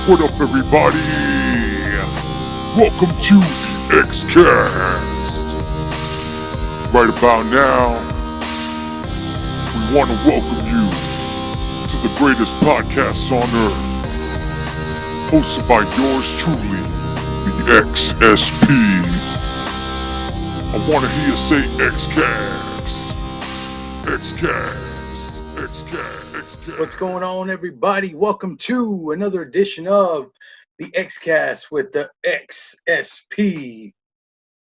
What up, everybody? Welcome to the Xcast. Right about now, we want to welcome you to the greatest podcast on earth, hosted by yours truly, the XSP. I want to hear you say Xcast, Xcast, Xcast, Xcast. What's going on, everybody? Welcome to another edition of the Xcast with the XSP.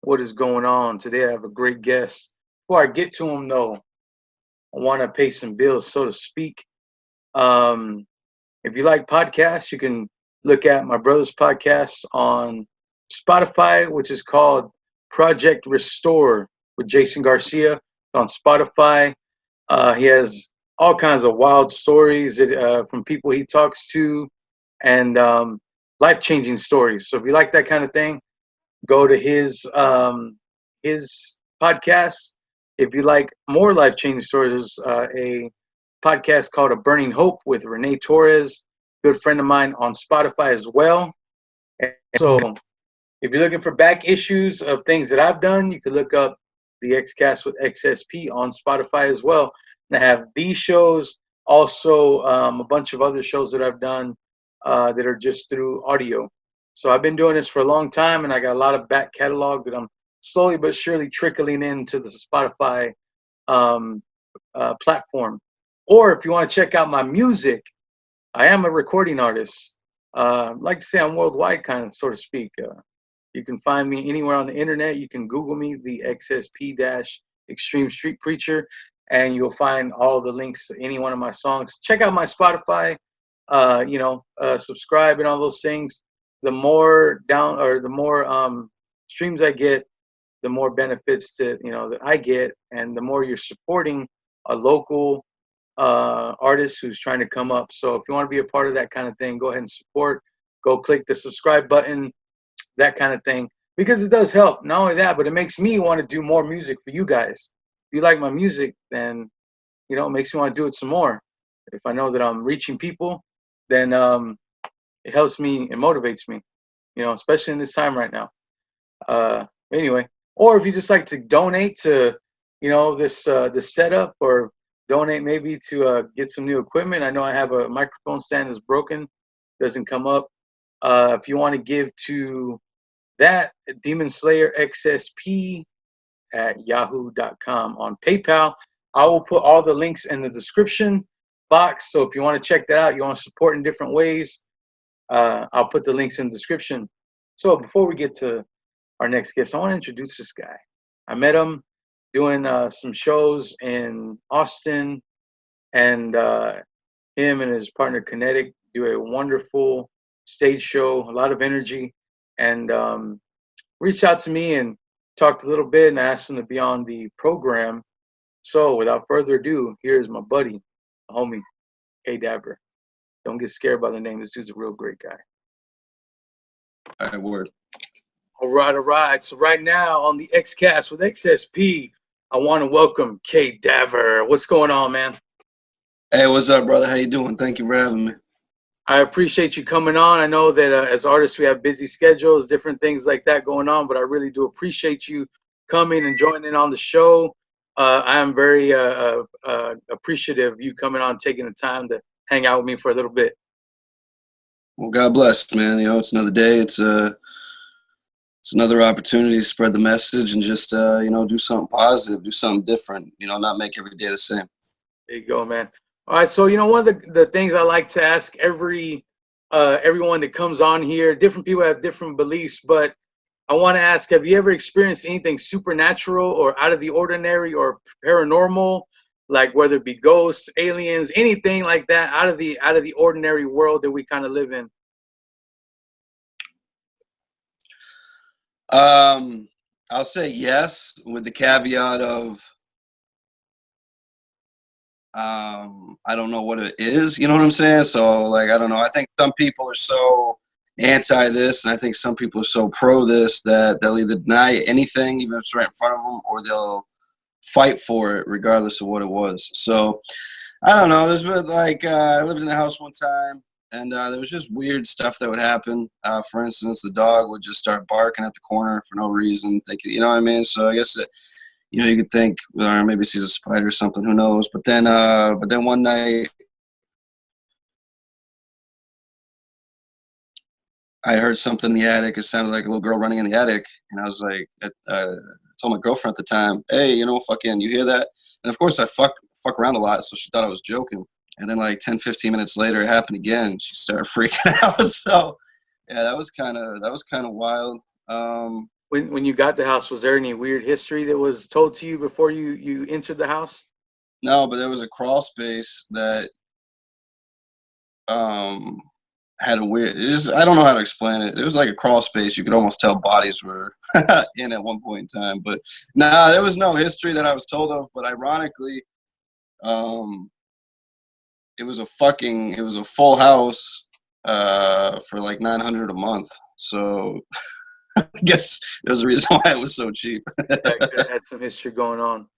What is going on today? I have a great guest. Before I get to him, though, I want to pay some bills, so to speak. If you like podcasts, you can look at my brother's podcast on Spotify, which is called Project Restore with Jason Garcia. It's on Spotify. He has all kinds of wild stories from people he talks to, and life-changing stories. So if you like that kind of thing, go to his podcast. If you like more life-changing stories, there's a podcast called A Burning Hope with Renee Torres, good friend of mine, on Spotify as well. And so if you're looking for back issues of things that I've done, you can look up the Xcast with XSP on Spotify as well. And I have these shows, also a bunch of other shows that I've done that are just through audio. So I've been doing this for a long time, and I got a lot of back catalog that I'm slowly but surely trickling into the Spotify platform. Or if you want to check out my music, I am a recording artist. I'd like to say I'm worldwide, kind of, so to speak. You can find me anywhere on the internet. You can Google me, the XSP-Xtreme Street Preacher, and you'll find all the links to any one of my songs. Check out my Spotify, subscribe and all those things. The more streams I get, the more benefits that I get, and the more you're supporting a local artist who's trying to come up. So if you want to be a part of that kind of thing, go ahead and support. Go click the subscribe button, that kind of thing, because it does help. Not only that, but it makes me want to do more music for you guys. If you like my music, then it makes me want to do it some more. If I know that I'm reaching people, then it helps me and motivates me, especially in this time right now. Anyway, or if you just like to donate to this setup, or donate maybe to get some new equipment. I know I have a microphone stand that's broken, doesn't come up. If you want to give to that, Demon Slayer XSP at yahoo.com. On PayPal, I will put all the links in the description box. So if you want to check that out, you want to support in different ways, I'll put the links in the description. So before we get to our next guest, I want to introduce this guy. I met him doing some shows in Austin, and him and his partner Kinetic do a wonderful stage show, a lot of energy, and reached out to me and talked a little bit, and asked him to be on the program. So without further ado, here's my buddy, homie, K Dabber. Don't get scared by the name. This dude's a real great guy. All right, word. All right. So right now on the Xcast with XSP, I want to welcome K Dabber. What's going on, man? Hey, what's up, brother? How you doing? Thank you for having me. I appreciate you coming on. I know that as artists, we have busy schedules, different things like that going on, but I really do appreciate you coming and joining on the show. I am very appreciative of you coming on, taking the time to hang out with me for a little bit. Well, God bless, man. It's another day. It's another opportunity to spread the message and just do something positive, do something different. Not make every day the same. There you go, man. All right, so one of the things I like to ask everyone that comes on here, different people have different beliefs, but I want to ask, have you ever experienced anything supernatural or out of the ordinary or paranormal, like whether it be ghosts, aliens, anything like that, out of the ordinary world that we kind of live in? I'll say yes, with the caveat of I don't know what it is, you know what I'm saying? So I don't know. I think some people are so anti this, and I think some people are so pro this that they'll either deny anything, even if it's right in front of them, or they'll fight for it regardless of what it was. So I don't know. There's been I lived in a house one time. And there was just weird stuff that would happen. For instance, the dog would just start barking at the corner for no reason, thinking, you know what I mean? So I guess that, you know, you could think, or maybe sees a spider or something, who knows? But then one night, I heard something in the attic. It sounded like a little girl running in the attic, and I was like, I told my girlfriend at the time, "Hey, you know, fucking, you hear that?" And of course, I fuck around a lot, so she thought I was joking. And then like 10, 15 minutes later, it happened again. She started freaking out. So yeah, that was kind of wild. When you got the house, was there any weird history that was told to you before you entered the house? No, but there was a crawl space that um had a weird. I don't know how to explain it. It was like a crawl space. You could almost tell bodies were in at one point in time. But nah, there was no history that I was told of. But ironically, um, it was a full house for like $900 a month. So I guess there's a reason why it was so cheap. That had some history going on.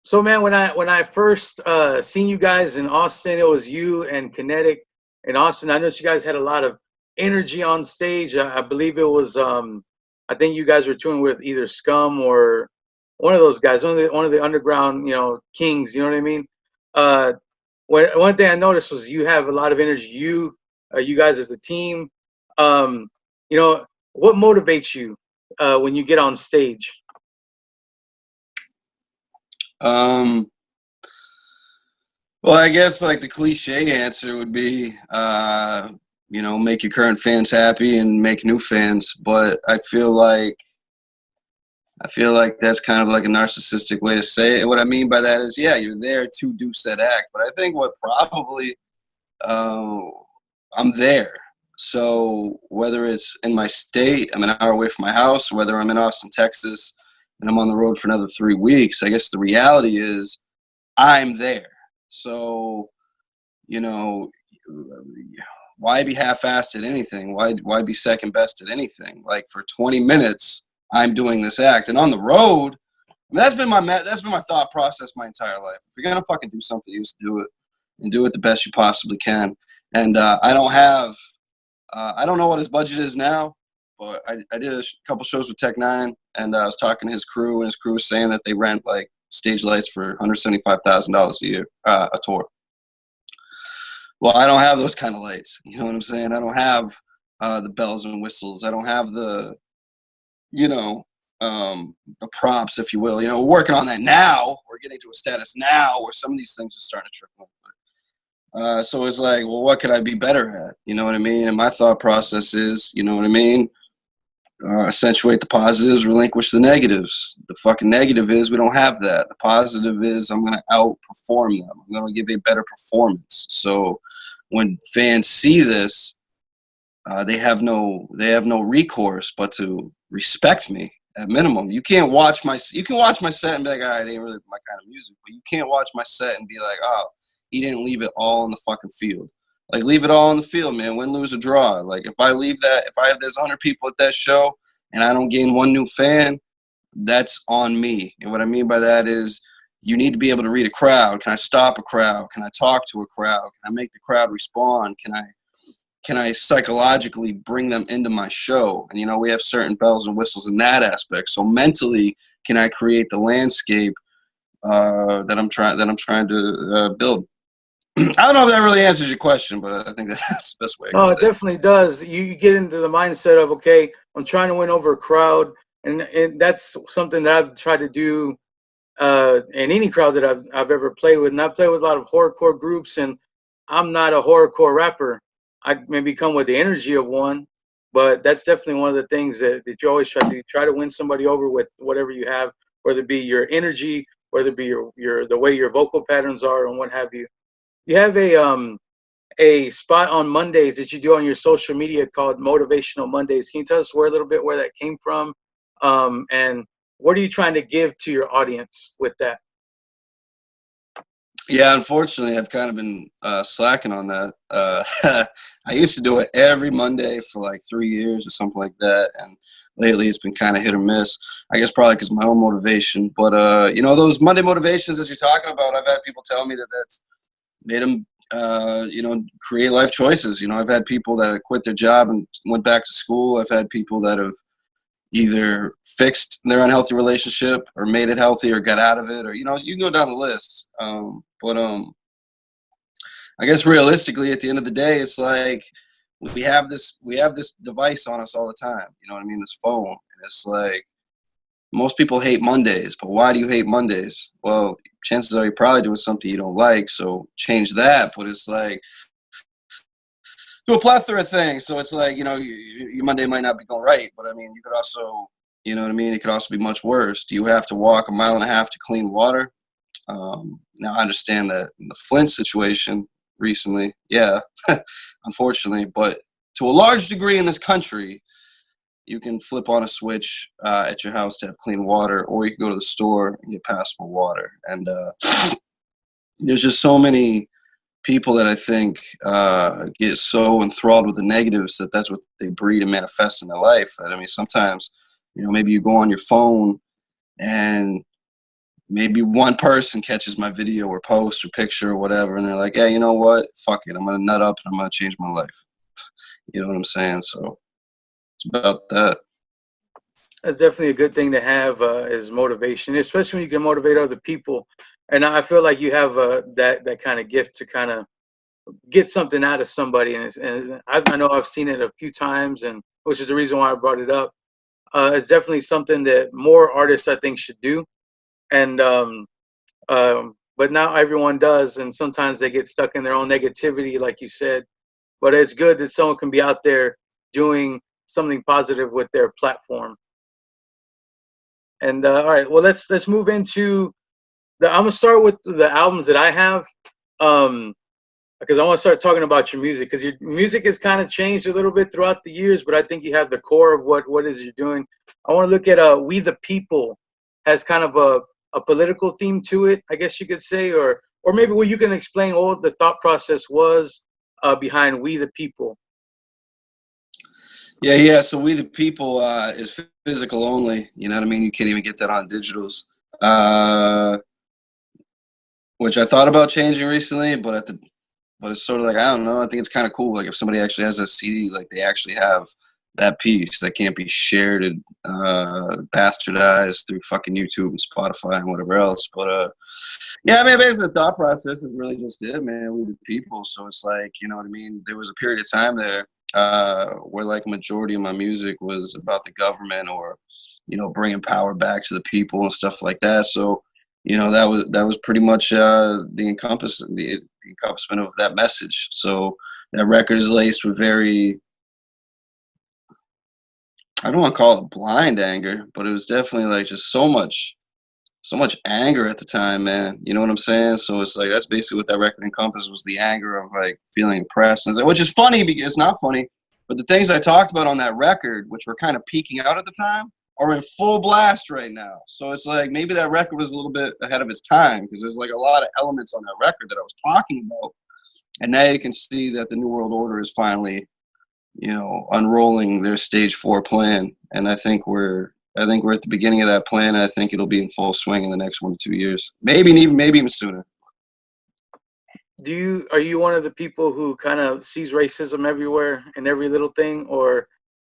So man, when I first seen you guys in Austin, it was you and Kinetic in Austin. I noticed you guys had a lot of energy on stage. I believe it was I think you guys were touring with either Scum or one of those guys, one of the underground, you know, kings. You know what I mean? Uh, one thing I noticed was you have a lot of energy. You guys as a team. Um, you know, what motivates you when you get on stage? Um, well, I guess like the cliche answer would be, you know, make your current fans happy and make new fans. But I feel like that's kind of like a narcissistic way to say it. What I mean by that is, yeah, you're there to do said act. But I think what probably uh, I'm there. So whether it's in my state, I'm an hour away from my house, or whether I'm in Austin, Texas, and I'm on the road for another 3 weeks, I guess the reality is I'm there. So, you know, why be half-assed at anything? Why be second best at anything? Like for 20 minutes, I'm doing this act, and on the road, I mean, that's been my thought process my entire life. If you're gonna fucking do something, you just do it, and do it the best you possibly can. And I don't know what his budget is now, but I did a couple shows with Tech Nine, and I was talking to his crew, and his crew was saying that they rent like stage lights for $175,000 a year, a tour. Well, I don't have those kind of lights. You know what I'm saying? I don't have the bells and whistles. I don't have the, you know, the props, if you will. You know, we're working on that now. We're getting to a status now where some of these things are starting to trickle in. So it's like, well, what could I be better at? You know what I mean? And my thought process is, you know what I mean? Accentuate the positives, relinquish the negatives. The fucking negative is we don't have that. The positive is I'm going to outperform them. I'm going to give a better performance. So when fans see this, they have no recourse but to respect me at minimum. You can watch my set and be like, all right, it ain't really my kind of music, but you can't watch my set and be like, oh, he didn't leave it all in the fucking field. Like, leave it all in the field, man. Win, lose, or draw. Like, if there's 100 people at that show and I don't gain one new fan, that's on me. And what I mean by that is you need to be able to read a crowd. Can I stop a crowd? Can I talk to a crowd? Can I make the crowd respond? Can I psychologically bring them into my show? And, you know, we have certain bells and whistles in that aspect. So mentally, can I create the landscape that I'm trying to build? I don't know if that really answers your question, but I think that's the best way. No, it definitely does. You get into the mindset of, okay, I'm trying to win over a crowd, and that's something that I've tried to do in any crowd that I've ever played with. And I've played with a lot of horrorcore groups, and I'm not a horrorcore rapper. I maybe come with the energy of one, but that's definitely one of the things that you always try to do. Try to win somebody over with whatever you have, whether it be your energy, whether it be your the way your vocal patterns are, and what have you. You have a spot on Mondays that you do on your social media called Motivational Mondays. Can you tell us a little bit where that came from, and what are you trying to give to your audience with that? Yeah, unfortunately, I've kind of been slacking on that. I used to do it every Monday for like 3 years or something like that, and lately it's been kind of hit or miss. I guess probably because of my own motivation. But you know, those Monday motivations that you're talking about, I've had people tell me that that's made them create life choices. I've had people that have quit their job and went back to school. I've had people that have either fixed their unhealthy relationship or made it healthy or got out of it, or, you can go down the list. But I guess realistically, at the end of the day, it's like we have this device on us all the time. You know what I mean? This phone. And it's like most people hate Mondays, but why do you hate Mondays? Well, chances are you're probably doing something you don't like, so change that. But it's like to a plethora of things. So it's like, your Monday might not be going right, but I mean, you could also, you know what I mean? It could also be much worse. Do you have to walk 1.5 miles to clean water? Now I understand that in the Flint situation recently, yeah, unfortunately, but to a large degree in this country, you can flip on a switch at your house to have clean water, or you can go to the store and get passable water. And there's just so many people that I think get so enthralled with the negatives that that's what they breed and manifest in their life. And I mean, sometimes, maybe you go on your phone and maybe one person catches my video or post or picture or whatever, and they're like, "Yeah, you know what? Fuck it. I'm going to nut up and I'm going to change my life." You know what I'm saying? So it's about that. That's definitely a good thing to have is motivation, especially when you can motivate other people. And I feel like you have that kind of gift to kind of get something out of somebody. I know I've seen it a few times, and which is the reason why I brought it up. It's definitely something that more artists I think should do. And but not everyone does, and sometimes they get stuck in their own negativity, like you said. But it's good that someone can be out there doing something positive with their platform. And all right, well, let's move into I'm gonna start with the albums that I have, because I want to start talking about your music, because your music has kind of changed a little bit throughout the years, but I think you have the core of what is you're doing. I want to look at "We the People" has kind of a political theme to it, I guess you could say, or maybe where you can explain what the thought process was behind "We the People." Yeah. So "We the People" is physical only. You know what I mean? You can't even get that on digitals. Which I thought about changing recently, but it's sort of like, I don't know. I think it's kind of cool. Like if somebody actually has a CD, like they actually have that piece that can't be shared and bastardized through fucking YouTube and Spotify and whatever else. But yeah, I mean, basically the thought process is really just it, man. We the people. So it's like, you know what I mean? There was a period of time there where like a majority of my music was about the government or, bringing power back to the people and stuff like that. So, that was pretty much the encompassment of that message. So that record is laced with very, I don't want to call it blind anger, but it was definitely like just so much anger at the time, man. You know what I'm saying? So it's like that's basically what that record encompassed, was the anger of like feeling oppressed, which is funny because it's not funny, but the things I talked about on that record, which were kind of peaking out at the time, are in full blast right now. So it's like maybe that record was a little bit ahead of its time because there's like a lot of elements on that record that I was talking about. And now you can see that the New World Order is finally, unrolling their stage 4 plan. And I think we're at the beginning of that plan. And I think it'll be in full swing in the next 1 to 2 years. Maybe even sooner. Are you one of the people who kind of sees racism everywhere in every little thing, or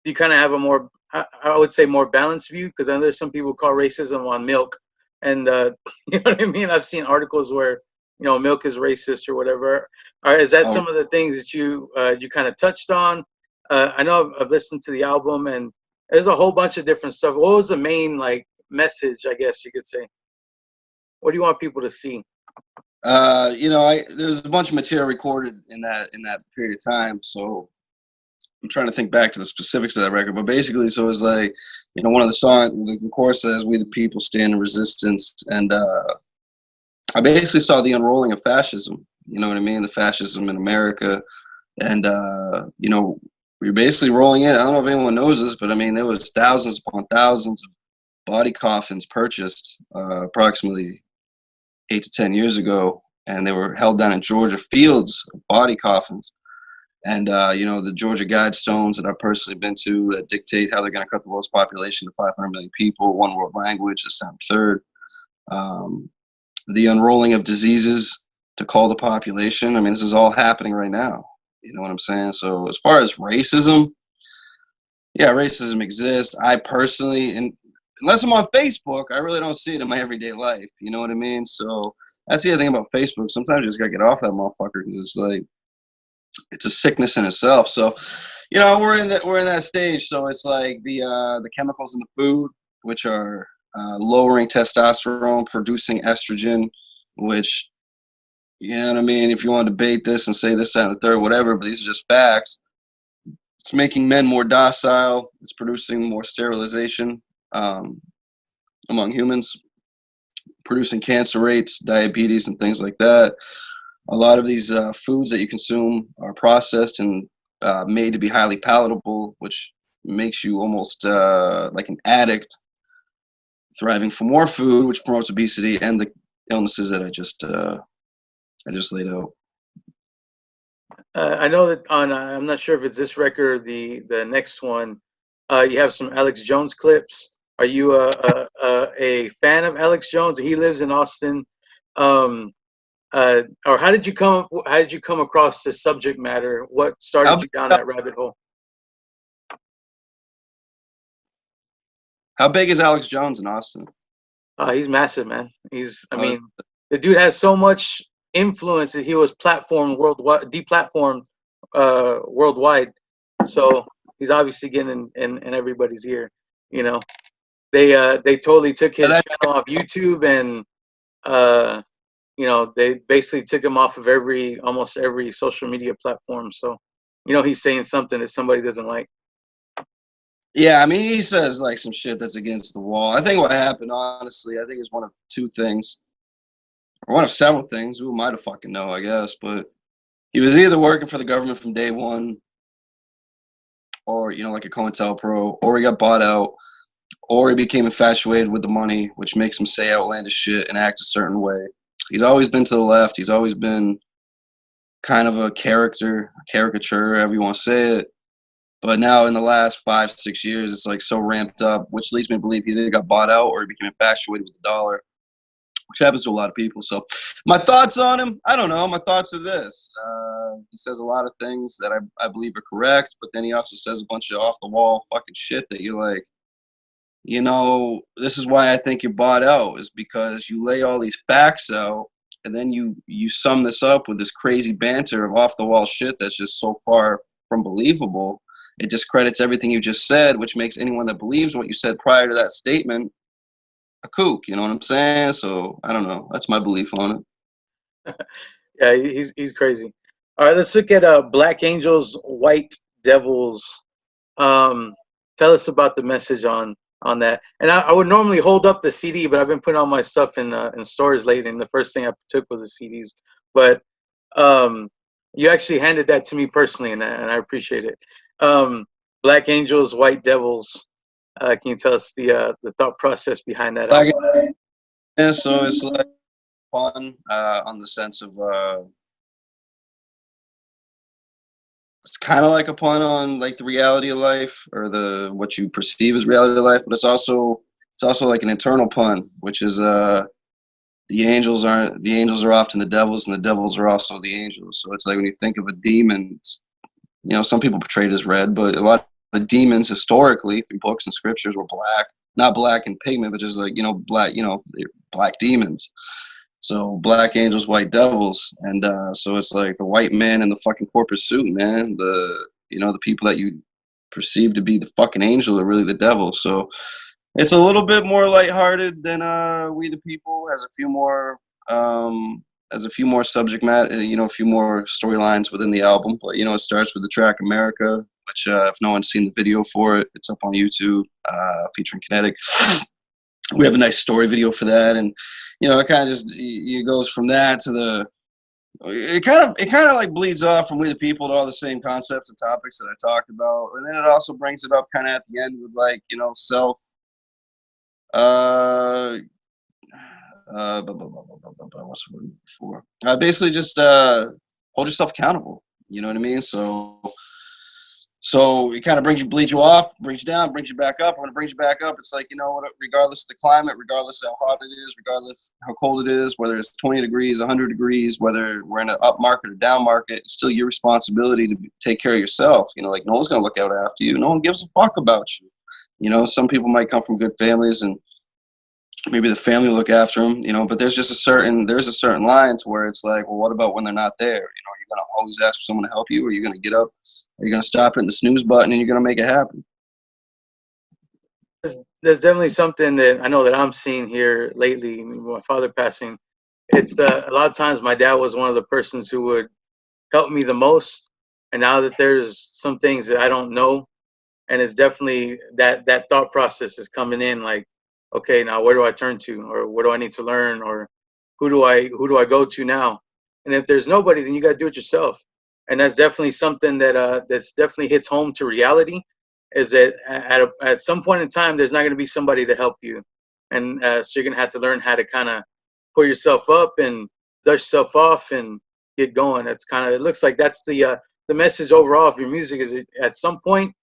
do you kind of have a more, I would say, more balanced view? Because I know there's some people who call racism on milk, and you know what I mean. I've seen articles where milk is racist or whatever. Or is that some of the things that you kind of touched on? I know I've listened to the album, and there's a whole bunch of different stuff. What was the main message, I guess you could say? What do you want people to see? There's a bunch of material recorded in that period of time, so I'm trying to think back to the specifics of that record. But basically, so it's like, one of the songs, the chorus says, "We the people stand in resistance," and I basically saw the unrolling of fascism. You know what I mean? The fascism in America, and we're basically rolling in. I don't know if anyone knows this, but I mean, there was thousands upon thousands of body coffins purchased approximately 8 to 10 years ago, and they were held down in Georgia fields of body coffins. And the Georgia Guidestones that I've personally been to that dictate how they're going to cut the world's population to 500 million people, one world language, the sound third. The unrolling of diseases to call the population. I mean, this is all happening right now. You know what I'm saying? So as far as racism, yeah, racism exists. I personally, and unless I'm on Facebook, I really don't see it in my everyday life. You know what I mean? So that's the other thing about Facebook. Sometimes you just gotta get off that motherfucker because it's like it's a sickness in itself. So, you know, we're in that stage. So it's like the chemicals in the food, which are lowering testosterone, producing estrogen, which, you know what I mean? If you want to debate this and say this, that, and the third, whatever, but these are just facts. It's making men more docile. It's producing more sterilization among humans, producing cancer rates, diabetes, and things like that. A lot of these foods that you consume are processed and made to be highly palatable, which makes you almost like an addict, thriving for more food, which promotes obesity and the illnesses that I just laid out. I know that on I'm not sure if it's this record or the next one. You have some Alex Jones clips. Are you a fan of Alex Jones? He lives in Austin. Or how did you come across this subject matter? What started you down that rabbit hole? How big is Alex Jones in Austin? He's massive, man. I mean, the dude has so much influence that he was platformed worldwide, deplatformed worldwide. So he's obviously getting in everybody's ear. You know, they totally took his channel off YouTube, and you know, they basically took him off of almost every social media platform. So, you know, he's saying something that somebody doesn't like. Yeah, I mean, he says like some shit that's against the wall. I think what happened, honestly, I think is one of two things, or one of several things. Who might have fucking know, I guess. But he was either working for the government from day one, or, you know, like a COINTELPRO, or he got bought out, or he became infatuated with the money, which makes him say outlandish shit and act a certain way. He's always been to the left. He's always been kind of a caricature, however you want to say it. But now in the last 5-6 years, it's like so ramped up, which leads me to believe he either got bought out or he became infatuated with the dollar, which happens to a lot of people. So my thoughts on him, I don't know. My thoughts are this. He says a lot of things that I believe are correct, but then he also says a bunch of off-the-wall fucking shit that you're like, you know, this is why I think you're bought out, is because you lay all these facts out and then you sum this up with this crazy banter of off-the-wall shit that's just so far from believable. It discredits everything you just said, which makes anyone that believes what you said prior to that statement a kook. You know what I'm saying? So I don't know. That's my belief on it. Yeah, he's crazy. All right, let's look at Black Angels, White Devils. Tell us about the message on that. And I would normally hold up the CD, but I've been putting all my stuff in stores lately, and the first thing I took was the CDs. But you actually handed that to me personally, and I appreciate it. Black Angels, White Devils. Can you tell us the thought process behind that album? Yeah, so it's like fun on the sense of it's kind of like a pun on like the reality of life, or the what you perceive as reality of life, but it's also like an internal pun, which is the angels are often the devils, and the devils are also the angels. So it's like when you think of a demon, you know, some people portray it as red, but a lot of demons historically through books and scriptures were black, not black in pigment, but just like, you know, black, you know, black demons. So black angels, white devils, and so it's like the white man in the fucking corporate suit, man. The people that you perceive to be the fucking angel are really the devil. So it's a little bit more lighthearted than We the People. Has a few more subject matter, you know, a few more storylines within the album. But, you know, it starts with the track America, which if no one's seen the video for it, it's up on YouTube, featuring Kinetic. We have a nice story video for that, and, you know, it kind of just it goes from that to it kind of like bleeds off from We the People to all the same concepts and topics that I talked about, and then it also brings it up kind of at the end with, like, you know, what's the word for? Basically just hold yourself accountable. You know what I mean? So So it kind of bleeds you off, brings you down, brings you back up. When it brings you back up, it's like, you know what, regardless of the climate, regardless of how hot it is, regardless of how cold it is, whether it's 20 degrees, 100 degrees, whether we're in an up market or down market, it's still your responsibility to take care of yourself. You know, like no one's going to look out after you. No one gives a fuck about you. You know, some people might come from good families and maybe the family will look after them, you know, but there's a certain line to where it's like, well, what about when they're not there? You know, you're going to always ask for someone to help you, or you're going to get up, or you're going to stop hitting the snooze button and you're going to make it happen. There's definitely something that I know that I'm seeing here lately. My father passing, it's a lot of times my dad was one of the persons who would help me the most, and now that there's some things that I don't know, and it's definitely that thought process is coming in, like, okay, now where do I turn to, or what do I need to learn, or who do I go to now? And if there's nobody, then you got to do it yourself. And that's definitely something that that's definitely hits home to reality, is that at some point in time there's not going to be somebody to help you, and so you're going to have to learn how to kind of pull yourself up and dust yourself off and get going. That's kind of, it looks like that's the message overall of your music, is that at some point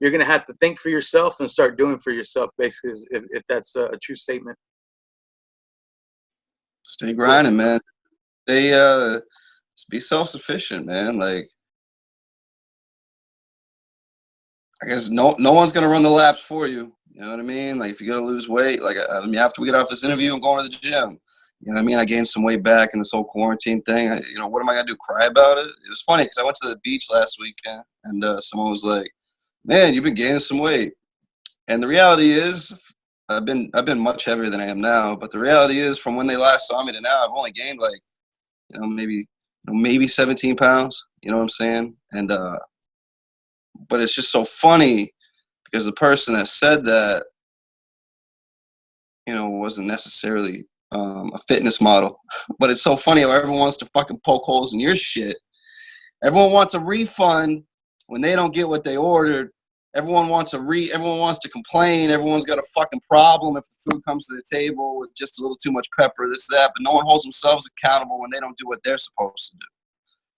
you're going to have to think for yourself and start doing for yourself, basically, if that's a true statement. Stay grinding, man. They be self-sufficient, man. Like, I guess no one's gonna run the laps for you. You know what I mean? Like, if you gotta lose weight, like, I mean, after we get off this interview, I'm going to the gym. You know what I mean? I gained some weight back in this whole quarantine thing. You know, what am I gonna do? Cry about it? It was funny because I went to the beach last weekend, and someone was like, "Man, you've been gaining some weight." And the reality is, I've been much heavier than I am now. But the reality is, from when they last saw me to now, I've only gained like, you know, maybe 17 pounds. You know what I'm saying? And but it's just so funny because the person that said that, you know, wasn't necessarily a fitness model. But it's so funny how everyone wants to fucking poke holes in your shit. Everyone wants a refund when they don't get what they ordered. Everyone wants to complain. Everyone's got a fucking problem if the food comes to the table with just a little too much pepper, this, that, but no one holds themselves accountable when they don't do what they're supposed to do.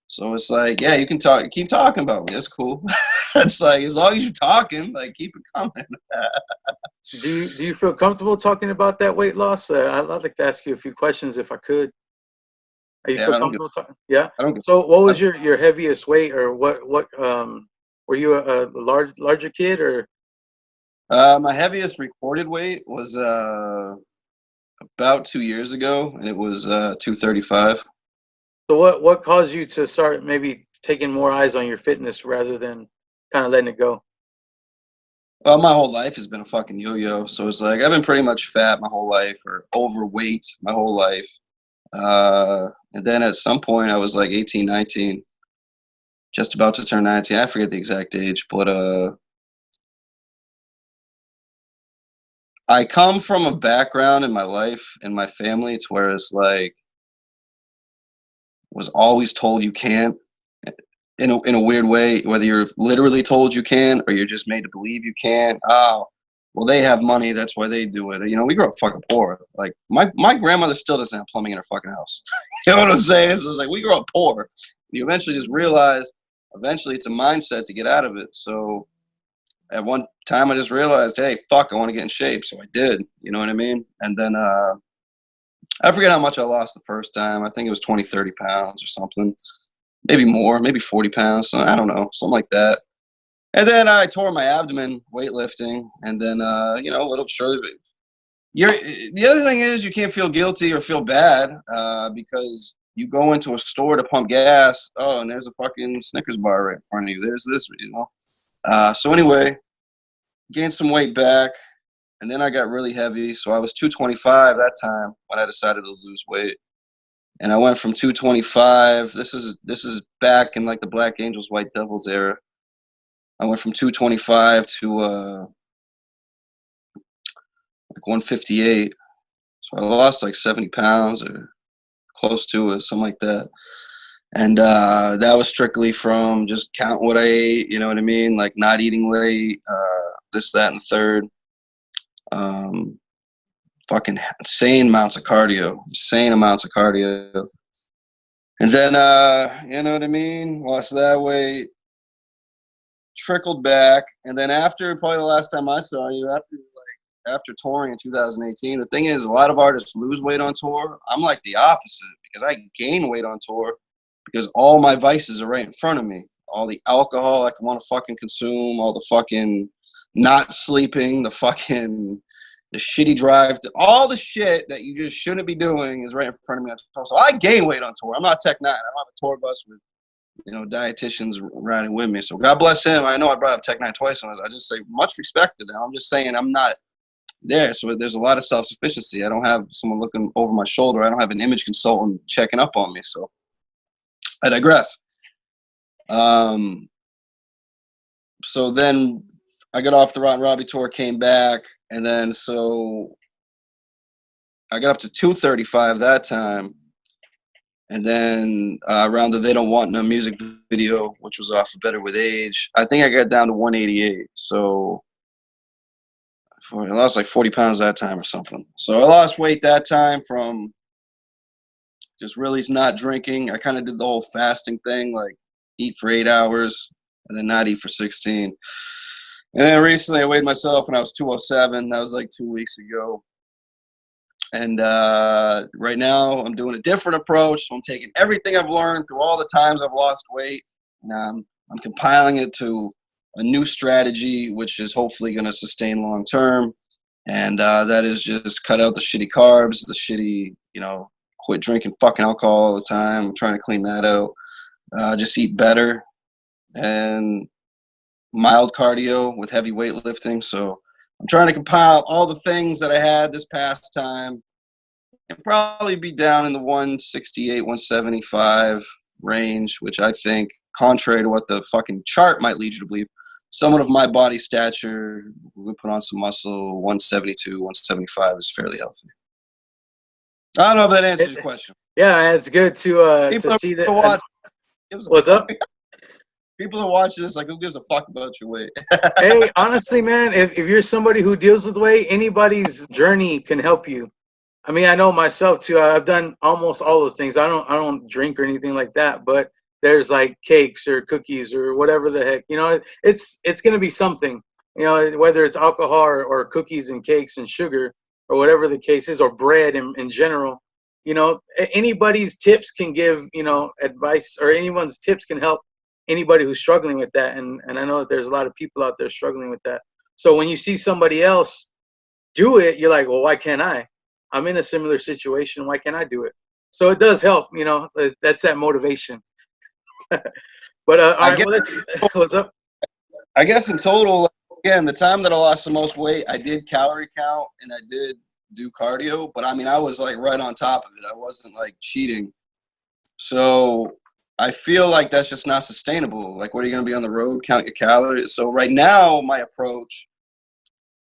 So it's like, yeah, you can keep talking about me. That's cool. It's like, as long as you're talking, like, keep it coming. Do you feel comfortable talking about that weight loss? I'd like to ask you a few questions if I could. Are you Yeah, feel comfortable talking? Yeah. I don't get. So what was your heaviest weight, or what were you a larger kid, or? My heaviest recorded weight was about 2 years ago, and it was 235. So what caused you to start maybe taking more eyes on your fitness rather than kind of letting it go? Well, my whole life has been a fucking yo-yo, so it's like I've been pretty much fat my whole life, or overweight my whole life. And then at some point I was like 18, 19, just about to turn 19. I forget the exact age, but I come from a background in my life, in my family, to where it's like, was always told you can't, in a weird way, whether you're literally told you can or you're just made to believe you can. Oh, well, they have money, that's why they do it. You know, we grew up fucking poor. Like, my grandmother still doesn't have plumbing in her fucking house. You know what I'm saying? So it's like, we grew up poor. You eventually just realize, eventually it's a mindset to get out of it. So at one time I just realized, hey, fuck, I want to get in shape. So I did, you know what I mean? And then I forget how much I lost the first time. I think it was 20, 30 pounds or something. Maybe more, maybe 40 pounds. So I don't know, something like that. And then I tore my abdomen weightlifting. And then, you know, a little shortly. The other thing is, you can't feel guilty or feel bad because you go into a store to pump gas. Oh, and there's a fucking Snickers bar right in front of you. There's this, you know. So anyway, gained some weight back. And then I got really heavy. So I was 225 that time when I decided to lose weight. And I went from 225. This is back in like the Black Angels, White Devils era. I went from 225 to like 158. So I lost like 70 pounds or close to it, something like that. And that was strictly from just counting what I ate, you know what I mean? Like not eating late, this, that, and the third. Fucking insane amounts of cardio. And then, you know what I mean? Lost that weight. trickled back, and then after probably the last time I saw you, after touring in 2018, the thing is, a lot of artists lose weight on tour. I'm like the opposite because I gain weight on tour because all my vices are right in front of me. All the alcohol I can want to fucking consume, all the fucking not sleeping, the shitty drive, all the shit that you just shouldn't be doing is right in front of me on tour. So I gain weight on tour. I'm not Tech 9. I don't have a tour bus with, dietitians riding with me. So God bless him. I know I brought up Tech 9 twice, and I just say much respect to them. I'm just saying I'm not there. So there's a lot of self-sufficiency. I don't have someone looking over my shoulder. I don't have an image consultant checking up on me. So I digress. So then I got off the Rotten Robbie tour, came back, and then so I got up to 235 that time. And then around the They Don't Want No Music video, which was off of Better With Age, I think I got down to 188. So I lost like 40 pounds that time or something. So I lost weight that time from just really not drinking. I kind of did the whole fasting thing, like eat for 8 hours and then not eat for 16. And then recently I weighed myself and I was 207. That was like 2 weeks ago. And right now I'm doing a different approach. So I'm taking everything I've learned through all the times I've lost weight, and I'm compiling it to a new strategy, which is hopefully going to sustain long term. And that is just cut out the shitty carbs, the shitty, quit drinking fucking alcohol all the time. I'm trying to clean that out. Just eat better and mild cardio with heavy weightlifting. So I'm trying to compile all the things that I had this past time and probably be down in the 168, 175 range, which I think, contrary to what the fucking chart might lead you to believe, someone of my body stature, we put on some muscle, 172, 175 is fairly healthy. I don't know if that answers your question. Yeah, it's good to see that. What's up? People that watch this, like, who gives a fuck about your weight? Hey, honestly, man, if you're somebody who deals with weight, anybody's journey can help you. I mean, I know myself too. I've done almost all the things. I don't drink or anything like that, but there's like cakes or cookies or whatever the heck. It's gonna be something. Whether it's alcohol or cookies and cakes and sugar or whatever the case is, or bread in general. Anybody's tips can give advice, or anyone's tips can help anybody who's struggling with that. And I know that there's a lot of people out there struggling with that. So when you see somebody else do it, you're like, well, why can't I? I'm in a similar situation. Why can't I do it? So it does help, that's that motivation. But all right, what's up? I guess in total, again, the time that I lost the most weight, I did calorie count and I did do cardio, but I mean, I was like right on top of it. I wasn't like cheating. So I feel like that's just not sustainable. Like, what are you going to be on the road, count your calories? So right now, my approach,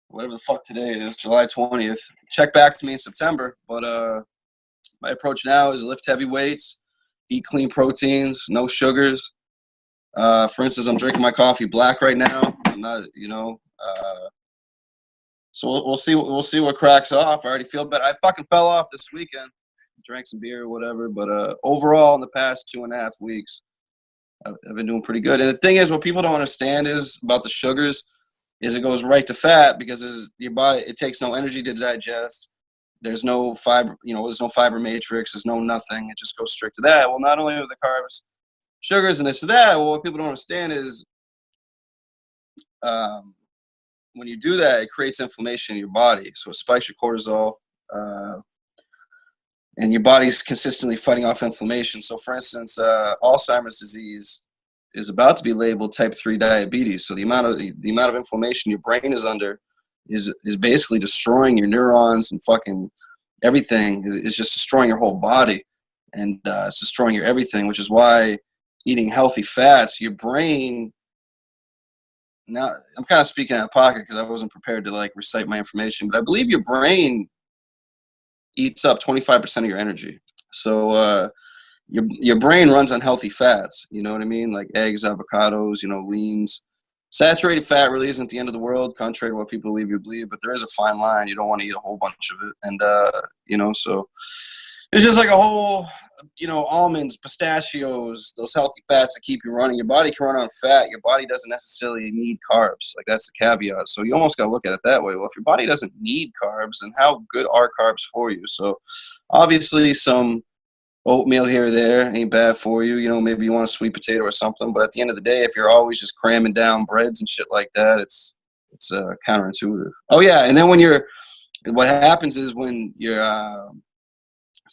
whatever the fuck today is, July 20th, check back to me in September. But my approach now is lift heavy weights, eat clean proteins, no sugars. For instance, I'm drinking my coffee black right now. I'm not, so we'll see. We'll see what cracks off. I already feel better. I fucking fell off this weekend. Drank some beer or whatever. But overall, in the past 2.5 weeks, I've been doing pretty good. And the thing is, what people don't understand is about the sugars is it goes right to fat because your body, it takes no energy to digest. There's no fiber, there's no fiber matrix. There's no nothing. It just goes straight to that. Well, not only are the carbs, sugars, and this and that. Well, what people don't understand is when you do that, it creates inflammation in your body. So it spikes your cortisol, and your body's consistently fighting off inflammation. So, for instance, Alzheimer's disease is about to be labeled type 3 diabetes. So the amount of inflammation your brain is under is basically destroying your neurons and fucking everything. It's just destroying your whole body, and it's destroying your everything, which is why eating healthy fats, your brain, now I'm kind of speaking out of pocket because I wasn't prepared to like recite my information, but I believe your brain eats up 25% of your energy. So your brain runs on healthy fats, you know what I mean? Like eggs, avocados, leans. Saturated fat really isn't the end of the world, contrary to what people believe, but there is a fine line. You don't want to eat a whole bunch of it. And, so it's just like a whole almonds, pistachios, those healthy fats that keep you running. Your body can run on fat. Your body doesn't necessarily need carbs. Like, that's the caveat. So you almost got to look at it that way. Well, if your body doesn't need carbs, then how good are carbs for you? So obviously some oatmeal here or there ain't bad for you. Maybe you want a sweet potato or something. But at the end of the day, if you're always just cramming down breads and shit like that, it's counterintuitive. Oh yeah, and then what happens is your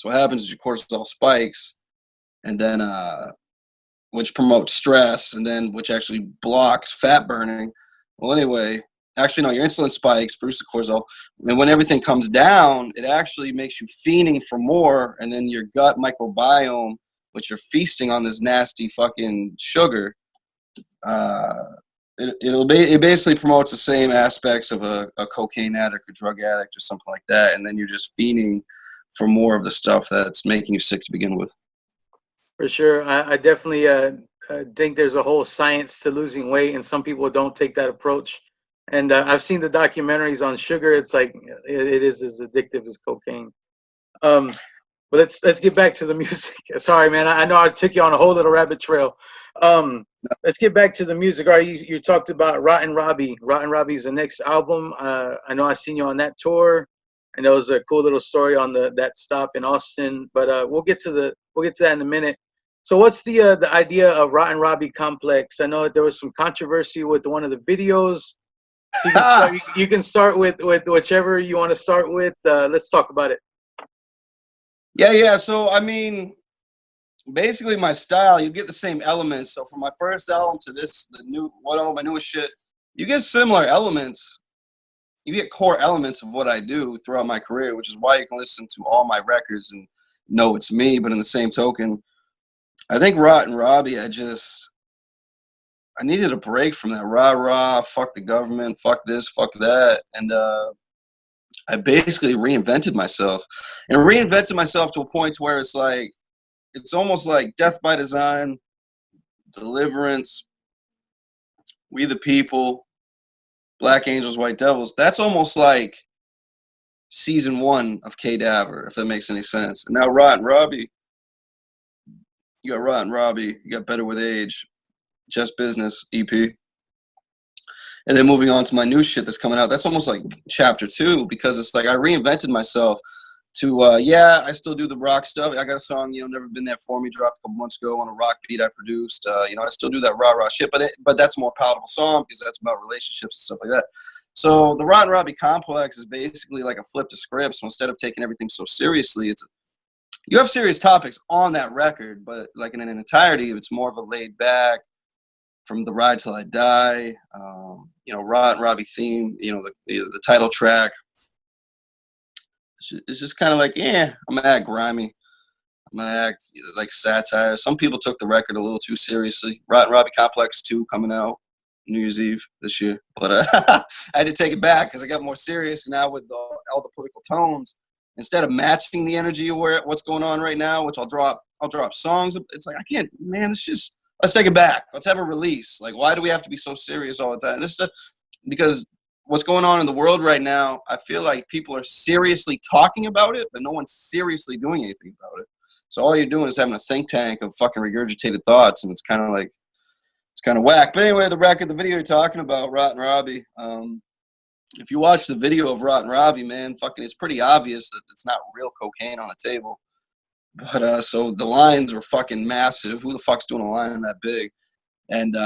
cortisol spikes, and then which promotes stress, and then which actually blocks fat burning. Well, anyway, actually no, your insulin spikes, produces cortisol, and when everything comes down, it actually makes you fiending for more, and then your gut microbiome, which you're feasting on this nasty fucking sugar, it basically promotes the same aspects of a cocaine addict or drug addict or something like that, and then you're just fiending for more of the stuff that's making you sick to begin with. For sure. I definitely think there's a whole science to losing weight, and some people don't take that approach. And I've seen the documentaries on sugar. It's like it is as addictive as cocaine. But let's get back to the music. Sorry, man. I know I took you on a whole little rabbit trail. Let's get back to the music. All right, you talked about Rotten Robbie. Rotten Robbie's the next album. I know I seen you on that tour, and there was a cool little story on that stop in Austin. But we'll get to that in a minute. So what's the idea of Rotten Robbie Complex? I know that there was some controversy with one of the videos. You can start with whichever you want to start with. Let's talk about it. Yeah. So I mean, basically my style, you get the same elements. So from my first album to all my newest shit, you get similar elements. You get core elements of what I do throughout my career, which is why you can listen to all my records and know it's me. But in the same token, I think Rotten Robbie, I needed a break from that rah-rah, fuck the government, fuck this, fuck that. And I basically reinvented myself. And reinvented myself to a point where it's almost like Death by Design, Deliverance, We the People, Black Angels, White Devils. That's almost like season 1 of K-Daver, if that makes any sense. And now Rotten Robbie, you got Rotten Robbie, you got Better With Age, Just Business EP. And then moving on to my new shit that's coming out, that's almost like chapter 2, because it's like I reinvented myself to, I still do the rock stuff. I got a song, Never Been There For Me, dropped a couple months ago on a rock beat I produced. I still do that rah-rah shit, but that's a more palatable song because that's about relationships and stuff like that. So the Rotten Robbie Complex is basically like a flip to script. So instead of taking everything so seriously, you have serious topics on that record, but like in an entirety, it's more of a laid back, From the Ride Till I Die, Rotten Robbie theme, the title track. It's just kind of like, I'm gonna act grimy. I'm gonna act like satire. Some people took the record a little too seriously. Rotten Robbie Complex 2 coming out New Year's Eve this year, but I had to take it back because I got more serious now with all the political tones. Instead of matching the energy of what's going on right now, which I'll drop songs. It's like I can't, man. It's just, let's take it back. Let's have a release. Like, why do we have to be so serious all the time? Because what's going on in the world right now, I feel like people are seriously talking about it, but no one's seriously doing anything about it. So all you're doing is having a think tank of fucking regurgitated thoughts, and it's kind of whack. But anyway, the video you're talking about, Rotten Robbie, if you watch the video of Rotten Robbie, man, fucking, it's pretty obvious that it's not real cocaine on the table. But so the lines were fucking massive. Who the fuck's doing a line that big? And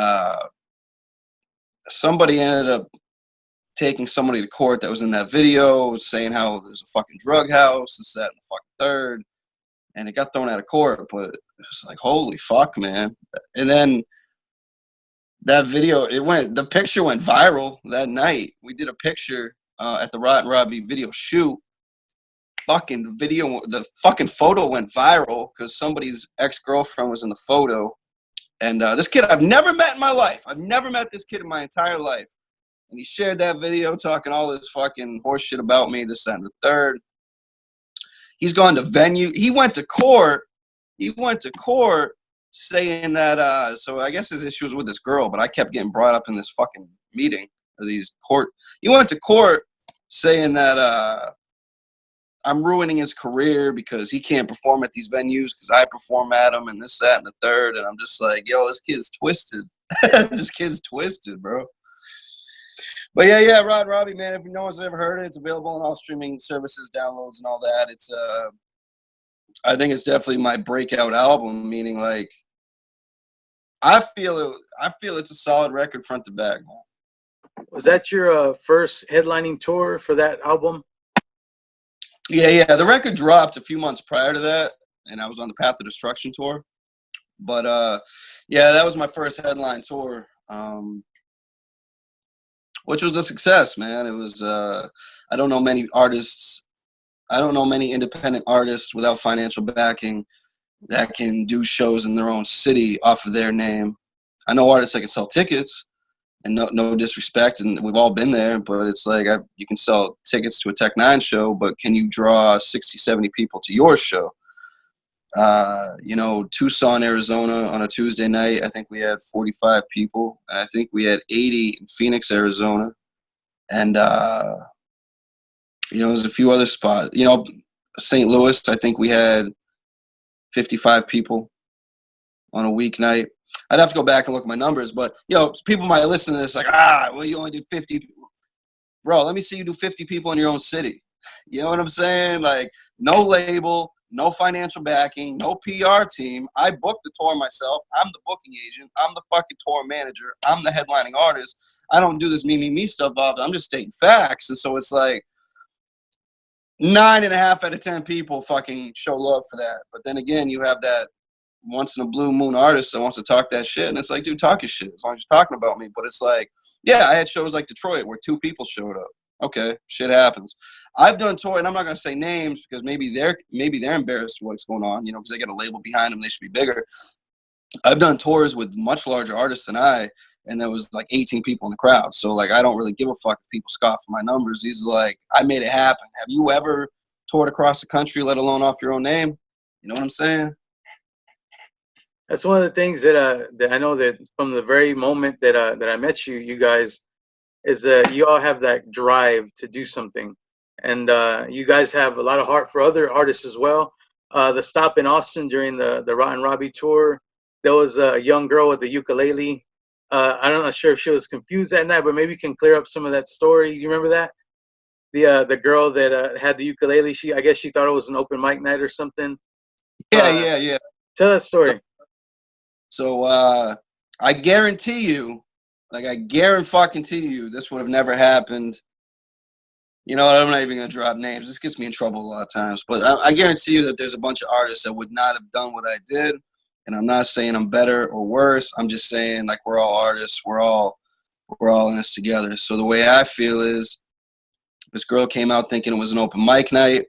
somebody ended up taking somebody to court that was in that video, saying how there's a fucking drug house, this, that, and the fucking third. And it got thrown out of court. But it was like, holy fuck, man. And then that video, the picture went viral that night. We did a picture at the Rotten Robbie video shoot. The fucking photo went viral because somebody's ex-girlfriend was in the photo. And this kid I've never met in my life. I've never met this kid in my entire life. And he shared that video talking all this fucking horse shit about me, this, that, and the third. He's gone to venue. He went to court saying that, so I guess his issue was with this girl, but I kept getting brought up in this fucking meeting of these court. He went to court saying that I'm ruining his career because he can't perform at these venues because I perform at them and this, that, and the third. And I'm just like, yo, this kid's twisted. This kid's twisted, bro. But yeah, Rod Robbie, man, if no one's ever heard it, it's available on all streaming services, downloads, and all that. It's I think it's definitely my breakout album, meaning like I feel it's a solid record front to back, man. Was that your first headlining tour for that album? Yeah. The record dropped a few months prior to that, and I was on the Path of Destruction tour. But yeah, that was my first headline tour, which was a success, man. It was I don't know many independent artists without financial backing that can do shows in their own city off of their name. I know artists that can sell tickets, and no disrespect, and we've all been there, but it's like you can sell tickets to a Tech Nine show, but can you draw 60, 70 people to your show? Tucson, Arizona on a Tuesday night, I think we had 45 people. And I think we had 80 in Phoenix, Arizona. And, there's a few other spots. St. Louis, I think we had 55 people on a weeknight. I'd have to go back and look at my numbers, but, people might listen to this like, you only did 50. Bro, let me see you do 50 people in your own city. You know what I'm saying? Like, no label, no financial backing, no PR team. I booked the tour myself. I'm the booking agent. I'm the fucking tour manager. I'm the headlining artist. I don't do this me stuff, Bob. I'm just stating facts. And so it's like 9.5 out of 10 people fucking show love for that. But then again, you have that once in a blue moon artist that wants to talk that shit. And it's like, dude, talk your shit as long as you're talking about me. But it's like, yeah, I had shows like Detroit where 2 people showed up. Okay, shit happens. I've done tour, and I'm not gonna say names because maybe they're embarrassed with what's going on, because they got a label behind them, they should be bigger. I've done tours with much larger artists than I, and there was like 18 people in the crowd. So like, I don't really give a fuck if people scoff at my numbers. These are like, I made it happen. Have you ever toured across the country, let alone off your own name? You know what I'm saying? That's one of the things that I know that from the very moment that I met you guys, is that you all have that drive to do something, and you guys have a lot of heart for other artists as well. The stop in Austin during the Rotten Robbie tour, there was a young girl with a ukulele. I'm not sure if she was confused that night, but maybe you can clear up some of that story. You remember that? The girl that had the ukulele, I guess she thought it was an open mic night or something. Yeah. Tell that story. So I guarantee you, this would have never happened. I'm not even going to drop names. This gets me in trouble a lot of times. But I guarantee you that there's a bunch of artists that would not have done what I did. And I'm not saying I'm better or worse. I'm just saying, like, we're all artists. We're all in this together. So the way I feel is this girl came out thinking it was an open mic night.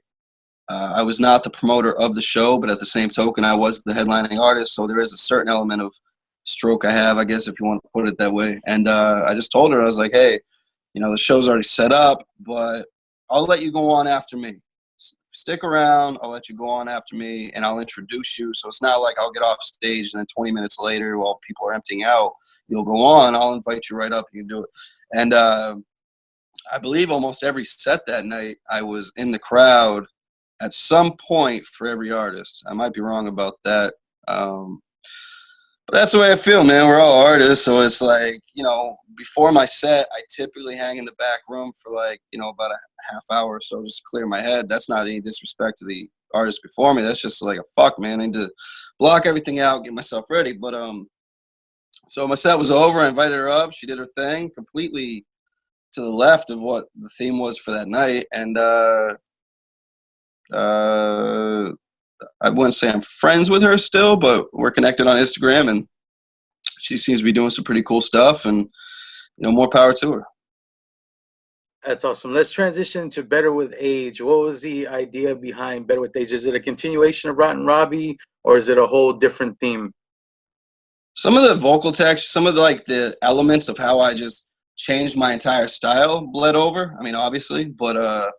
I was not the promoter of the show, but at the same token, I was the headlining artist. So there is a certain element of stroke I have, I guess, if you want to put it that way. And I just told her, I was like, hey, the show's already set up, but I'll let you go on after me. Stick around. I'll let you go on after me, and I'll introduce you. So it's not like I'll get off stage and then 20 minutes later, while people are emptying out, you'll go on. I'll invite you right up. You can do it. And I believe almost every set that night, I was in the crowd at some point for every artist. I might be wrong about that. But that's the way I feel, man. We're all artists. So it's like, before my set, I typically hang in the back room for like, about a half hour or so just to clear my head. That's not any disrespect to the artists before me. That's just like a fuck, man. I need to block everything out, get myself ready. But so my set was over. I invited her up. She did her thing completely to the left of what the theme was for that night. And I wouldn't say I'm friends with her still, but we're connected on Instagram, and she seems to be doing some pretty cool stuff, and more power to her. That's awesome. Let's transition to Better with Age. What was the idea behind Better with Age? Is it a continuation of Rotten Robbie, or is it a whole different theme? Some of the vocal text, some of the elements of how I just changed my entire style bled over. I mean, obviously, but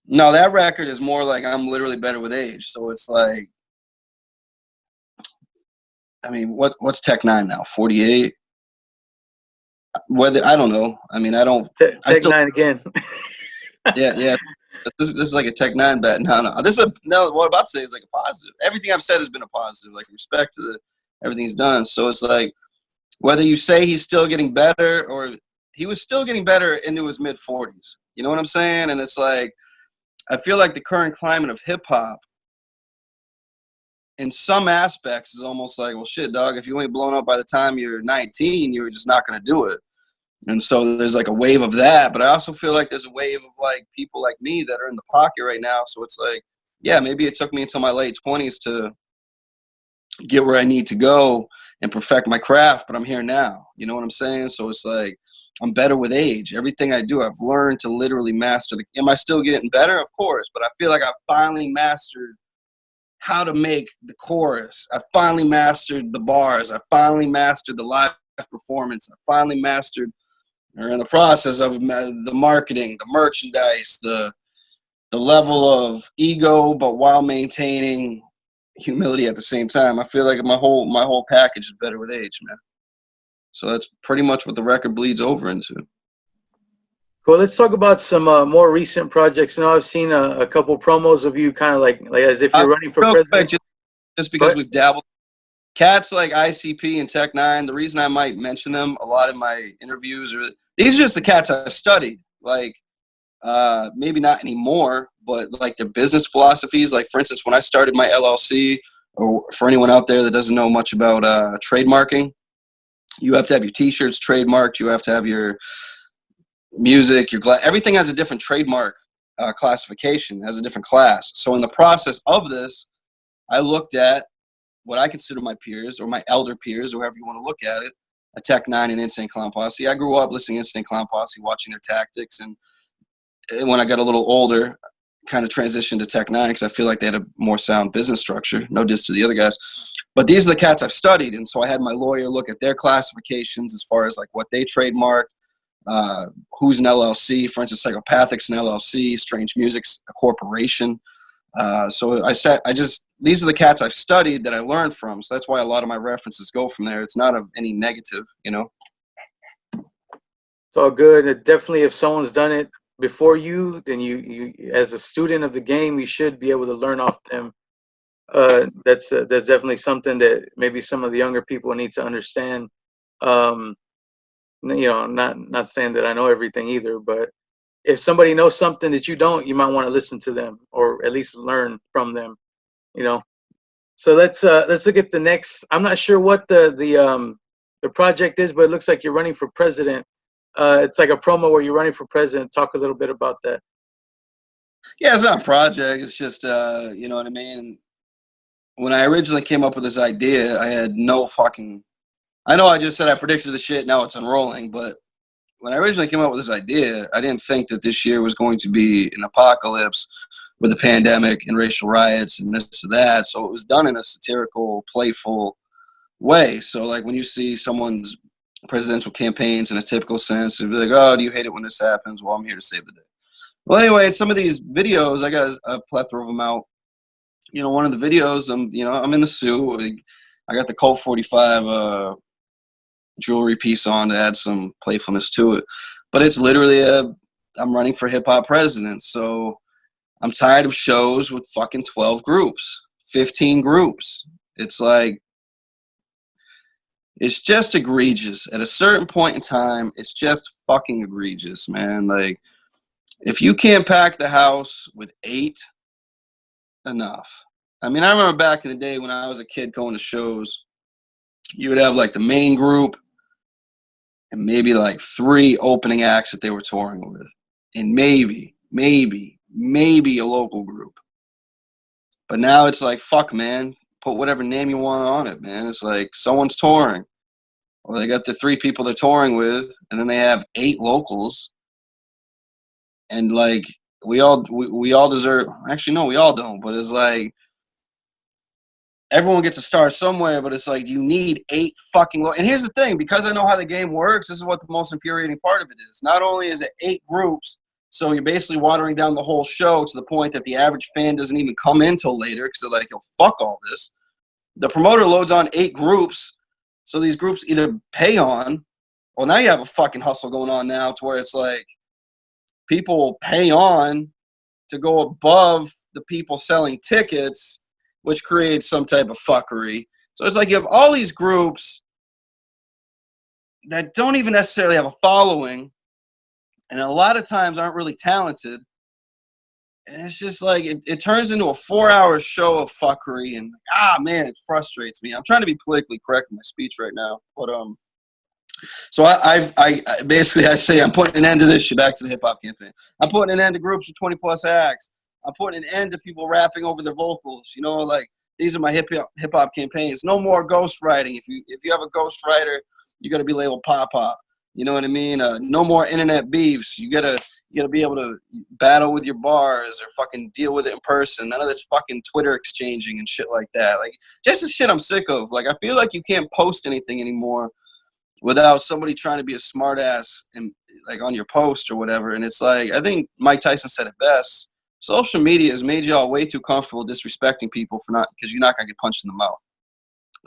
no, that record is more like I'm literally better with age. So it's like, I mean, what's Tech Nine now? 48? I don't know. I mean, I don't. Tech Nine again. Yeah. This is like a Tech 9 bet. No. This is no. What I'm about to say is like a positive. Everything I've said has been a positive, like respect to everything he's done. So it's like whether you say he's still getting better or he was still getting better into his mid 40s. You know what I'm saying? And it's like I feel like the current climate of hip hop, in some aspects, is almost like, well, shit, dog. If you ain't blown up by the time you're 19, you're just not gonna do it. And so there's like a wave of that, but I also feel like there's a wave of like people like me that are in the pocket right now. So it's like, yeah, maybe it took me until my late 20s to get where I need to go and perfect my craft, but I'm here now. You know what I'm saying? So it's like I'm better with age. Everything I do, I've learned to literally master the. Am I still getting better? Of course, but I feel like I finally mastered how to make the chorus. I finally mastered the bars. I finally mastered the live performance. I finally mastered, or in the process of the marketing, the merchandise, the level of ego, but while maintaining humility at the same time. I feel like my whole package is better with age, man. So that's pretty much what the record bleeds over into. Well, let's talk about some more recent projects. Now I've seen a couple promos of you, kind of like as if you're running for Real president. quick, just because we've dabbled. Cats like ICP and Tech 9, the reason I might mention them a lot in my interviews are these are just the cats I've studied. Like maybe not anymore, but like their business philosophies. Like for instance, when I started my LLC, or for anyone out there that doesn't know much about trademarking, you have to have your T-shirts trademarked. You have to have your music, your everything has a different trademark classification, has a different class. So in the process of this, I looked at what I consider my peers or my elder peers, or however you want to look at it, a Tech 9 and Insane Clown Posse. I grew up listening to Insane Clown Posse, watching their tactics, and when I got a little older, kind of transitioned to Tech 9 because I feel like they had a more sound business structure. No diss to the other guys. But these are the cats I've studied, and so I had my lawyer look at their classifications as far as like what they trademarked, who's an LLC. For instance, Psychopathic's an LLC, Strange Music's a corporation. So these are the cats I've studied that I learned from. So that's why a lot of my references go from there. It's not of any negative, you know. It's all good. And definitely, if someone's done it before you, then you as a student of the game, you should be able to learn off them. That's definitely something that maybe some of the younger people need to understand. Not saying that I know everything either, but if somebody knows something that you don't, you might want to listen to them or at least learn from them. So let's look at the next. I'm not sure what the project is, but it looks like you're running for president. It's like a promo where you're running for president. Talk a little bit about that. Yeah, it's not a project. It's just, you know what I mean? When I originally came up with this idea, I had no fucking... I know I just said I predicted the shit, now it's unrolling, but when I originally came up with this idea, I didn't think that this year was going to be an apocalypse with a pandemic and racial riots and this and that. So it was done in a satirical, playful way. So like when you see someone's presidential campaigns in a typical sense, it'd be like, oh, do you hate it when this happens? Well, I'm here to save the day. Well, anyway, some of these videos, I got a plethora of them out. One of the videos, I'm in the suit. I got the Colt 45 jewelry piece on to add some playfulness to it. But it's literally I'm running for hip hop president. So I'm tired of shows with fucking 12 groups, 15 groups. It's like, it's just egregious. At a certain point in time, it's just fucking egregious, man. Like, if you can't pack the house with 8, enough. I mean, I remember back in the day when I was a kid going to shows, you would have like the main group and maybe like 3 opening acts that they were touring with. And maybe a local group. But now it's like, fuck, man. Put whatever name you want on it, man. It's like someone's touring. Well, they got the 3 people they're touring with, and then they have 8 locals. And like we all deserve. Actually, no, we all don't. But it's like everyone gets to start somewhere. But it's like you need 8 fucking. And here's the thing: because I know how the game works, this is what the most infuriating part of it is. Not only is it 8 groups, so you're basically watering down the whole show to the point that the average fan doesn't even come in till later because they're like, "Yo, fuck all this." The promoter loads on 8 groups, so these groups either pay on. Well, now you have a fucking hustle going on now to where it's like people pay on to go above the people selling tickets, which creates some type of fuckery. So it's like you have all these groups that don't even necessarily have a following, and a lot of times aren't really talented. And it's just like it turns into a 4-hour show of fuckery, and man, it frustrates me. I'm trying to be politically correct in my speech right now, but so I basically I say I'm putting an end to this shit. Back to the hip hop campaign. I'm putting an end to groups with 20 plus acts. I'm putting an end to people rapping over their vocals. You know, like these are my hip hop campaigns. No more ghostwriting. If you have a ghostwriter, you got to be labeled pop. You know what I mean? No more internet beefs. You gotta be able to battle with your bars or fucking deal with it in person. None of this fucking Twitter exchanging and shit like that. Like, just the shit I'm sick of. Like, I feel like you can't post anything anymore without somebody trying to be a smart ass and like on your post or whatever. And it's like, I think Mike Tyson said it best. Social media has made y'all way too comfortable disrespecting people because you're not gonna get punched in the mouth.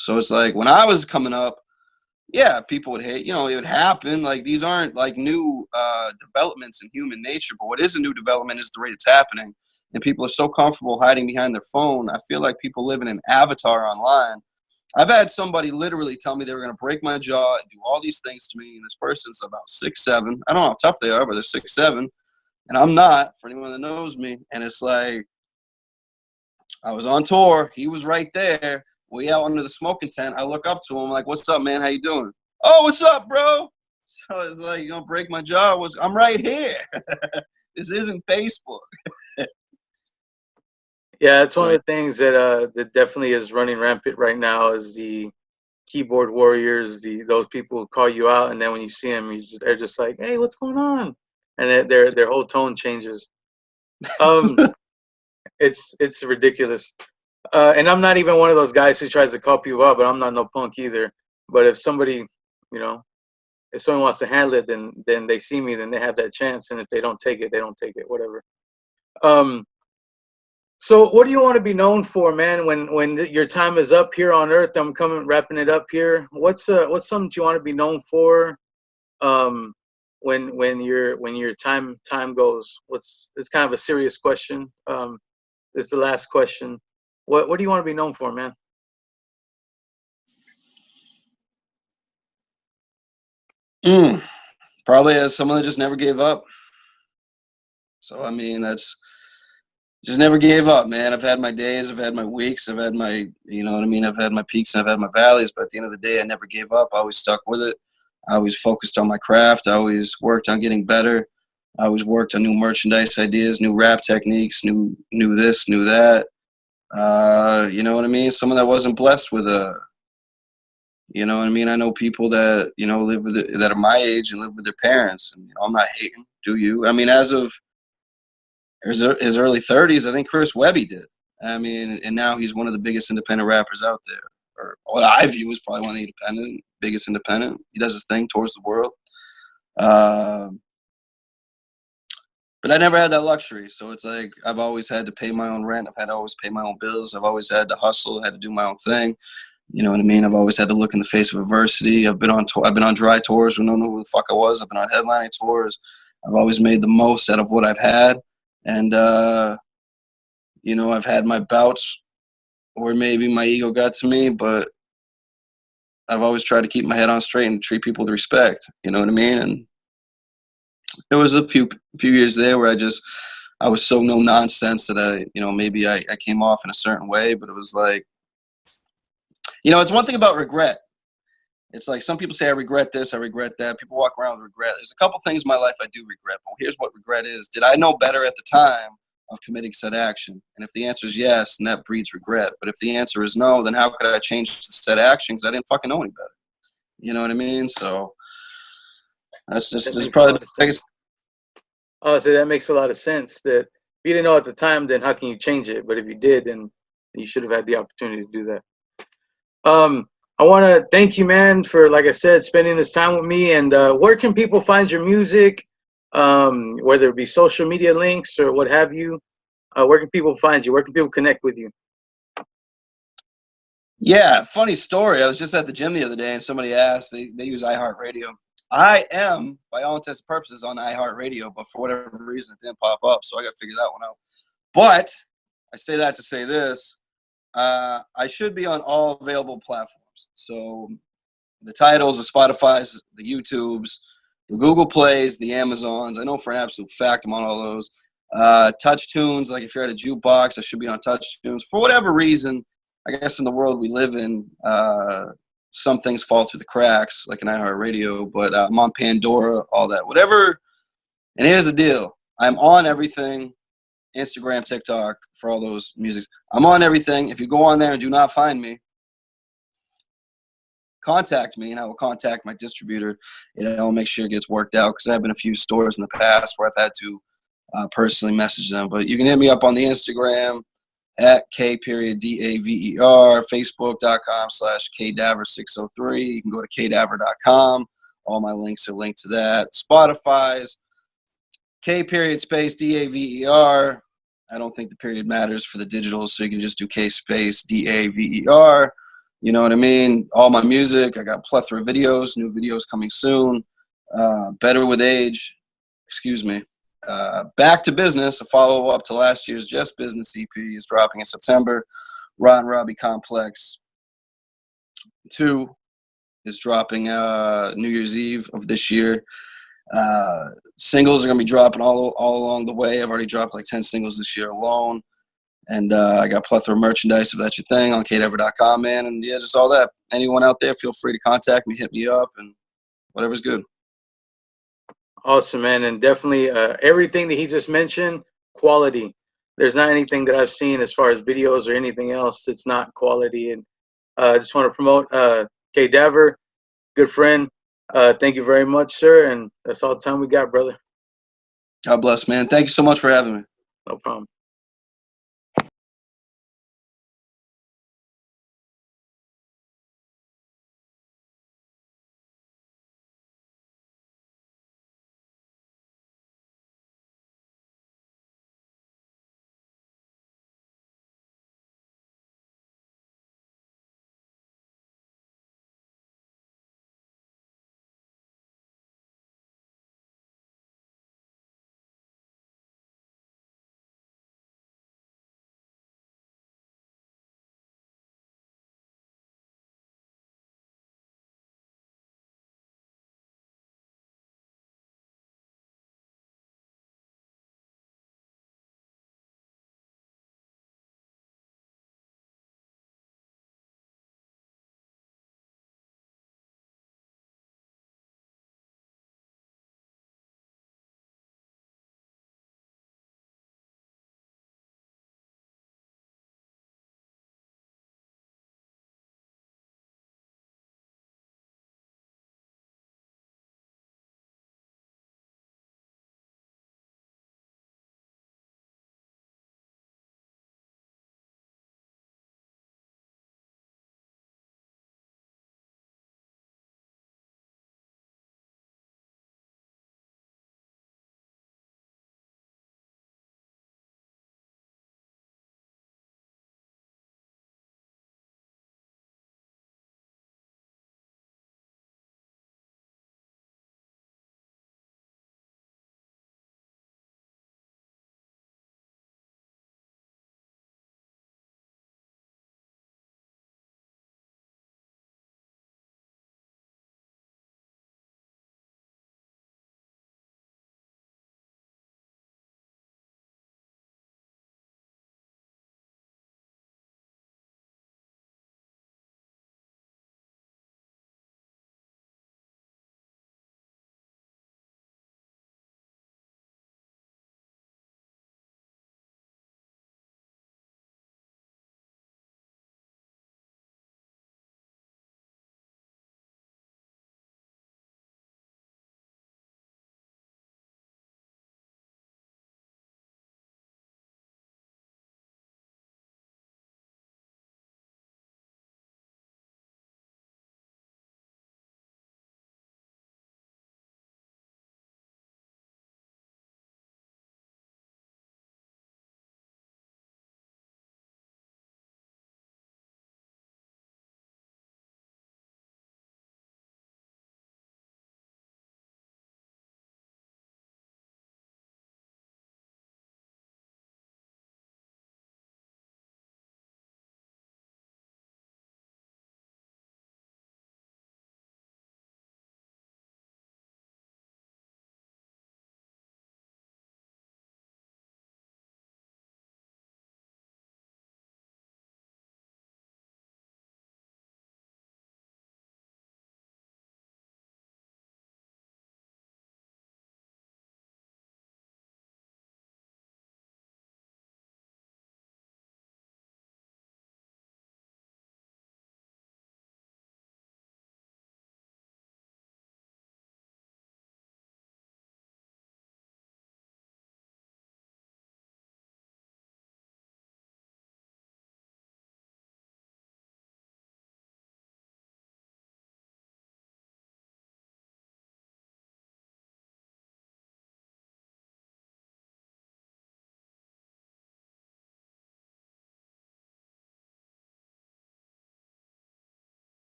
So it's like when I was coming up, yeah, people would hate, it would happen. Like, these aren't like new developments in human nature, but what is a new development is the rate it's happening. And people are so comfortable hiding behind their phone. I feel like people live in an avatar online. I've had somebody literally tell me they were going to break my jaw and do all these things to me. And this person's about 6'7". I don't know how tough they are, but they're 6'7". And I'm not, for anyone that knows me. And it's like, I was on tour. He was right there. Way out under the smoking tent. I look up to him like, "What's up, man? How you doing?" "Oh, what's up, bro?" So it's like, you gonna break my jaw? I'm right here. This isn't Facebook. Yeah, it's one of the things that definitely is running rampant right now is the keyboard warriors, those people who call you out, and then when you see them, they're just like, "Hey, what's going on?" And their whole tone changes. It's ridiculous. And I'm not even one of those guys who tries to call people out, but I'm not no punk either. But if somebody, if someone wants to handle it, then they see me, then they have that chance. And if they don't take it, they don't take it. Whatever. So what do you want to be known for, man? When your time is up here on Earth, I'm wrapping it up here. What's something you want to be known for? When your time goes. It's kind of a serious question. It's the last question. What do you want to be known for, man? Probably as someone that just never gave up. So, I mean, that's just never gave up, man. I've had my days, I've had my weeks, I've had my, I've had my peaks and I've had my valleys, but at the end of the day, I never gave up. I always stuck with it. I always focused on my craft. I always worked on getting better. I always worked on new merchandise ideas, new rap techniques, new this, new that. You know what I mean? Someone that wasn't blessed with you know what I mean? I know people that, live that are my age and live with their parents. And I'm not hating, do you? I mean, as of his early 30s, I think Chris Webby did. I mean, and now he's one of the biggest independent rappers out there. Or what I view is probably one of the biggest independent. He does his thing towards the world. But I never had that luxury. So it's like I've always had to pay my own rent. I've had to always pay my own bills. I've always had to hustle, had to do my own thing. You know what I mean? I've always had to look in the face of adversity. I've been on dry tours when no one knew who the fuck I was. I've been on headlining tours. I've always made the most out of what I've had. And, I've had my bouts where maybe my ego got to me, but I've always tried to keep my head on straight and treat people with respect. You know what I mean? And there was a few years there where I was so no nonsense that maybe I came off in a certain way, but it was like, it's one thing about regret. It's like some people say, I regret this, I regret that. People walk around with regret. There's a couple things in my life I do regret, but here's what regret is. Did I know better at the time of committing said action? And if the answer is yes, then that breeds regret. But if the answer is no, then how could I change the said action? Because I didn't fucking know any better. You know what I mean? So that's probably the biggest. Oh, so that makes a lot of sense. That if you didn't know at the time, then how can you change it? But if you did, then you should have had the opportunity to do that. I want to thank you, man, for, like I said, spending this time with me. And where can people find your music, whether it be social media links or what have you? Where can people find you? Where can people connect with you? Yeah, funny story. I was just at the gym the other day, and somebody asked. They use iHeartRadio, I am, by all intents and purposes, on iHeartRadio, but for whatever reason, it didn't pop up, so I got to figure that one out. But I say that to say this. I should be on all available platforms. So the titles, the Spotify's, the YouTubes, the Google Plays, the Amazons. I know for an absolute fact I'm on all those. Touch Tunes, like if you're at a jukebox, I should be on Touch Tunes. For whatever reason, I guess in the world we live in, some things fall through the cracks, like an iHeartRadio, but I'm on Pandora, all that. Whatever. And here's the deal. I'm on everything. Instagram, TikTok, for all those musics. I'm on everything. If you go on there and do not find me, contact me and I will contact my distributor and I'll make sure it gets worked out, because there have been a few stores in the past where I've had to personally message them. But you can hit me up on the Instagram at K.Daver, Facebook.com/KDaver603. You can go to kdaver.com. All my links are linked to that. Spotify's K.Daver. I don't think the period matters for the digital, so you can just do K.Daver. You know what I mean? All my music. I got a plethora of videos, new videos coming soon. Better with Age. Excuse me. Back to Business, a follow-up to last year's Just Business EP, is dropping in September. Ron Robbie Complex 2 is dropping New Year's Eve of this year. Singles are going to be dropping all along the way. I've already dropped like 10 singles this year alone. And I got plethora of merchandise if that's your thing on kdaver.com, man. And yeah, just all that. Anyone out there, feel free to contact me, hit me up, and whatever's good. Awesome, man. And definitely everything that he just mentioned, quality. There's not anything that I've seen as far as videos or anything else that's not quality. And I just want to promote K.Daver, good friend. Thank you very much, sir. And that's all the time we got, brother. God bless, man. Thank you so much for having me. No problem.